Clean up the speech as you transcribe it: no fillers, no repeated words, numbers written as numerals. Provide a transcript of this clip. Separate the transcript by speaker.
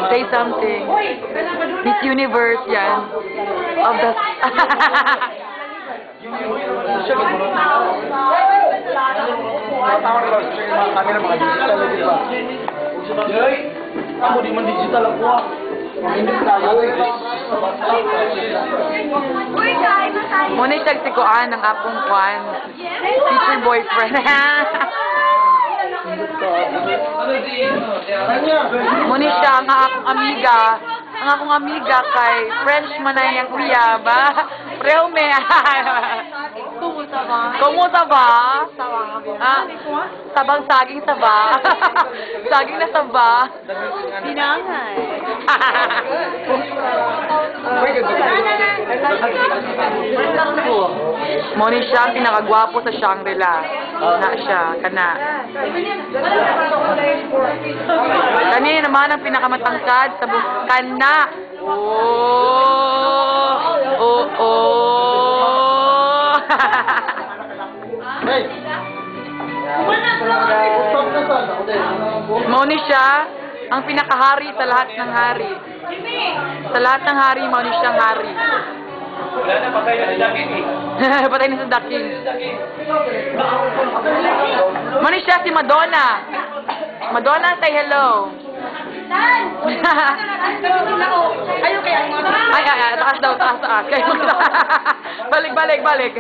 Speaker 1: Say something. Miss Universe, yan. Of the...
Speaker 2: Ako di man digital ako ah.
Speaker 1: Muna siya sikuan ng apong kwan. Future boyfriend. Muna siya ang akong amiga. Ang akong amiga kay French man na yung kuya ba? Preho me.
Speaker 3: Kumusta ba?
Speaker 1: Kumusta ba? Ah,
Speaker 3: Sawa.
Speaker 1: sabang saging saba. Saging na saba.
Speaker 3: Pinangay.
Speaker 1: Muna siya ang pinakagwapo sa Shangri-La. Na siya, kana. Kani naman ang pinakamatangkad sa kana. Oh. Mauni siya ang pinakahari sa lahat ng hari. Sa lahat ng hari, mauni siyang hari.
Speaker 2: Wala na, patay na si Daking eh.
Speaker 1: Patay na sa Daking. Mauni siya si Madonna. Madonna, say hello.
Speaker 3: Ayaw kaya mga...
Speaker 1: Ay, taas daw, taas. Balik.